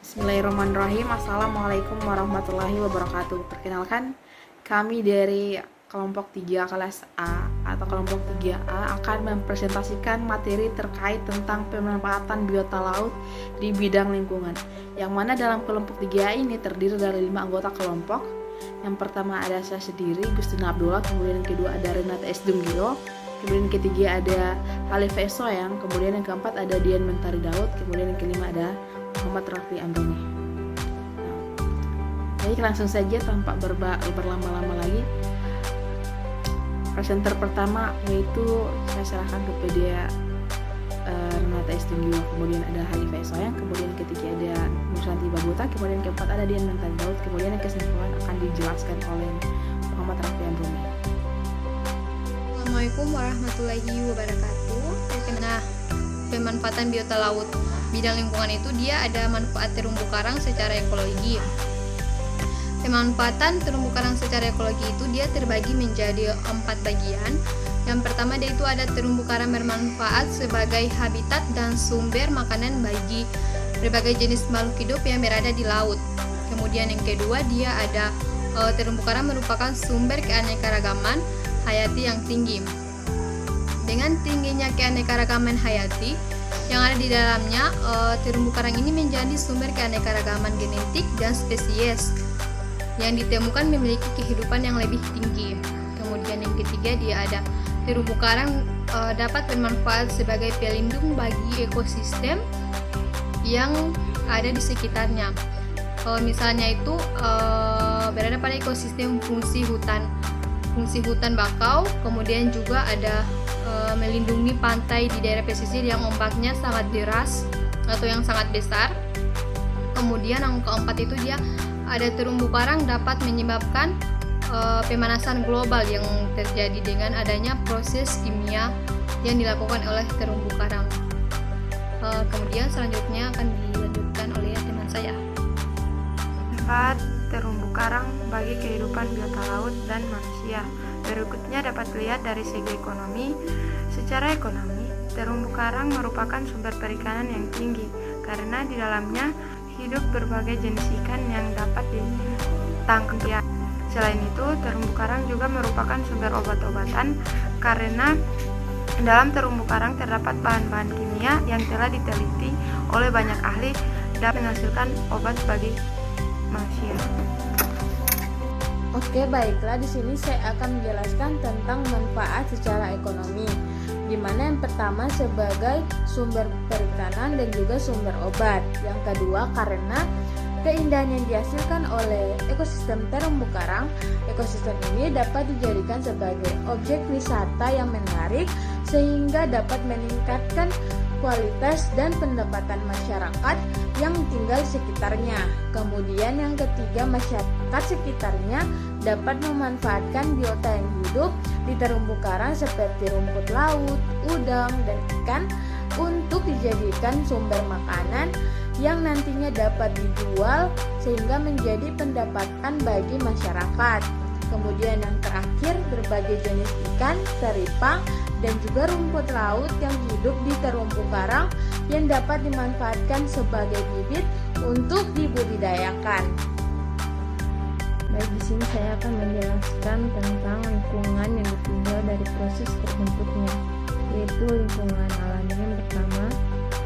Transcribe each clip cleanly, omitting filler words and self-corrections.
Bismillahirrahmanirrahim. Assalamualaikum warahmatullahi wabarakatuh. Perkenalkan, kami dari kelompok 3 kelas A atau kelompok 3A akan mempresentasikan materi terkait tentang pemanfaatan biota laut di bidang lingkungan. Yang mana dalam kelompok 3A ini terdiri dari 5 anggota kelompok. Yang pertama ada saya sendiri, Gustina Abdullah, kemudian yang kedua ada Renata S. Dunggilo, kemudian yang ketiga ada Halif Esoyang, kemudian yang keempat ada Dian Mentari Daud, kemudian yang kelima ada Muhammad Rafli Amroni. Baik, langsung saja tanpa berlama-lama lagi. Presenter pertama yaitu saya serahkan kepada Renata S. Dunggilo, kemudian ada Halif Esoyang, kemudian yang ketiga ada Nursanti Babuta, kemudian yang keempat ada Dian Mentari Daud, kemudian yang kesimpulan akan dijelaskan oleh Muhammad Rafli Amroni. Assalamualaikum warahmatullahi wabarakatuh. Nah, pemanfaatan biota laut bidang lingkungan itu dia ada manfaat terumbu karang secara ekologi. Pemanfaatan terumbu karang secara ekologi itu dia terbagi menjadi 4 bagian. Yang pertama dia itu ada terumbu karang bermanfaat sebagai habitat dan sumber makanan bagi berbagai jenis makhluk hidup yang berada di laut. Kemudian yang kedua dia ada terumbu karang merupakan sumber keanekaragaman hayati yang tinggi. Dengan tingginya keanekaragaman hayati yang ada di dalamnya, terumbu karang ini menjadi sumber keanekaragaman genetik dan spesies yang ditemukan memiliki kehidupan yang lebih tinggi. Kemudian yang ketiga dia ada terumbu karang dapat bermanfaat sebagai pelindung bagi ekosistem yang ada di sekitarnya. Misalnya itu berada pada ekosistem fungsi hutan bakau, kemudian juga ada melindungi pantai di daerah pesisir yang ombaknya sangat deras atau yang sangat besar. Kemudian yang keempat itu dia ada terumbu karang dapat menyebabkan pemanasan global yang terjadi dengan adanya proses kimia yang dilakukan oleh terumbu karang. Kemudian selanjutnya akan dilanjutkan oleh teman saya. Manfaat terumbu karang bagi kehidupan biota laut dan manusia. Berikutnya dapat dilihat dari segi ekonomi. Secara ekonomi, terumbu karang merupakan sumber perikanan yang tinggi karena di dalamnya hidup berbagai jenis ikan yang dapat ditangkap. Selain itu, terumbu karang juga merupakan sumber obat-obatan karena dalam terumbu karang terdapat bahan-bahan kimia yang telah diteliti oleh banyak ahli dapat menghasilkan obat bagi manusia. Oke, baiklah, di sini saya akan menjelaskan tentang manfaat secara ekonomi, di mana yang pertama sebagai sumber perikanan dan juga sumber obat. Yang kedua karena keindahan yang dihasilkan oleh ekosistem terumbu karang. Ekosistem ini dapat dijadikan sebagai objek wisata yang menarik sehingga dapat meningkatkan kualitas dan pendapatan masyarakat yang tinggal di sekitarnya. Kemudian yang ketiga, masyarakat sekitarnya dapat memanfaatkan biota yang hidup di terumbu karang seperti rumput laut, udang, dan ikan untuk dijadikan sumber makanan yang nantinya dapat dijual sehingga menjadi pendapatan bagi masyarakat. Kemudian yang terakhir, berbagai jenis ikan, teripang, dan juga rumput laut yang hidup di terumbu karang yang dapat dimanfaatkan sebagai bibit untuk dibudidayakan. Baik, di sini saya akan menjelaskan tentang lingkungan yang ditinjau dari proses terbentuknya, yaitu lingkungan alami. Yang pertama,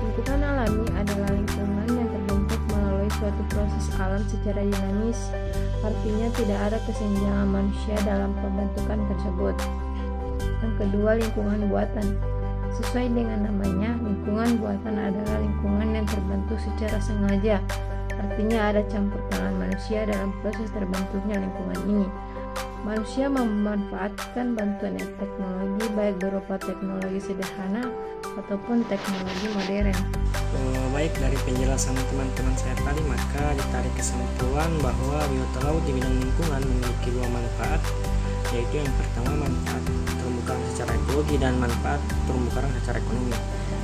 lingkungan alami adalah lingkungan yang terbentuk melalui suatu proses alam secara dinamis, artinya tidak ada kesenjangan manusia dalam pembentukan tersebut. Yang kedua, lingkungan buatan. Sesuai dengan namanya, lingkungan buatan adalah lingkungan yang terbentuk secara sengaja, artinya ada campur tangan manusia dalam proses terbentuknya lingkungan ini. Manusia memanfaatkan bantuan teknologi baik berupa teknologi sederhana ataupun teknologi modern. Baik, dari penjelasan teman-teman saya tadi maka ditarik kesimpulan bahwa biota laut di bidang lingkungan memiliki dua manfaat, yaitu yang pertama manfaat terumbu karang secara ekologi dan manfaat terumbu karang secara ekonomi.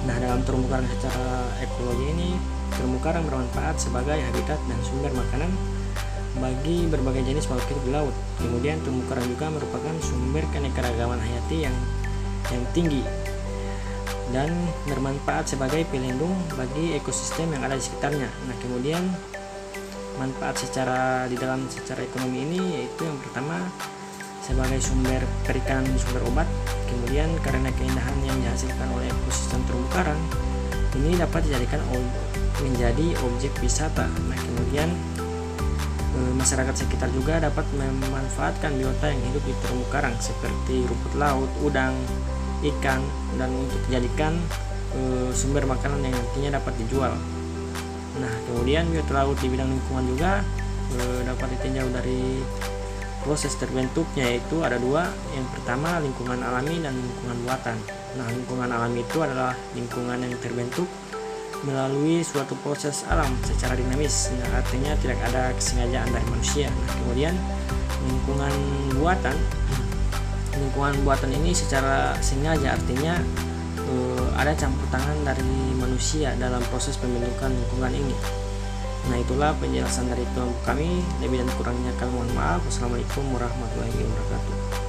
Nah, dalam terumbu karang secara ekologi ini, terumbu karang bermanfaat sebagai habitat dan sumber makanan bagi berbagai jenis makhluk hidup di laut. Kemudian terumbu karang juga merupakan sumber keanekaragaman hayati yang tinggi. dan bermanfaat sebagai pelindung bagi ekosistem yang ada di sekitarnya. Nah, kemudian manfaat secara ekonomi ini yaitu yang pertama sebagai sumber perikanan dan sumber obat. Kemudian karena keindahan yang dihasilkan oleh ekosistem terumbu karang ini dapat dijadikan menjadi objek wisata. Nah, kemudian masyarakat sekitar juga dapat memanfaatkan biota yang hidup di terumbu karang seperti rumput laut, udang, ikan, dan untuk dijadikan sumber makanan yang nantinya dapat dijual. Nah, kemudian biota laut di bidang lingkungan juga dapat ditinjau dari proses terbentuknya, yaitu ada dua. Yang pertama lingkungan alami dan lingkungan buatan. Nah, lingkungan alami itu adalah lingkungan yang terbentuk melalui suatu proses alam secara dinamis. Nah, artinya tidak ada kesengajaan dari manusia. Nah, kemudian lingkungan buatan ini secara sengaja, artinya ada campur tangan dari manusia dalam proses pembentukan lingkungan ini. Nah, itulah penjelasan dari kelompok kami. Lebih dan kurangnya kami mohon maaf. Wassalamualaikum warahmatullahi wabarakatuh.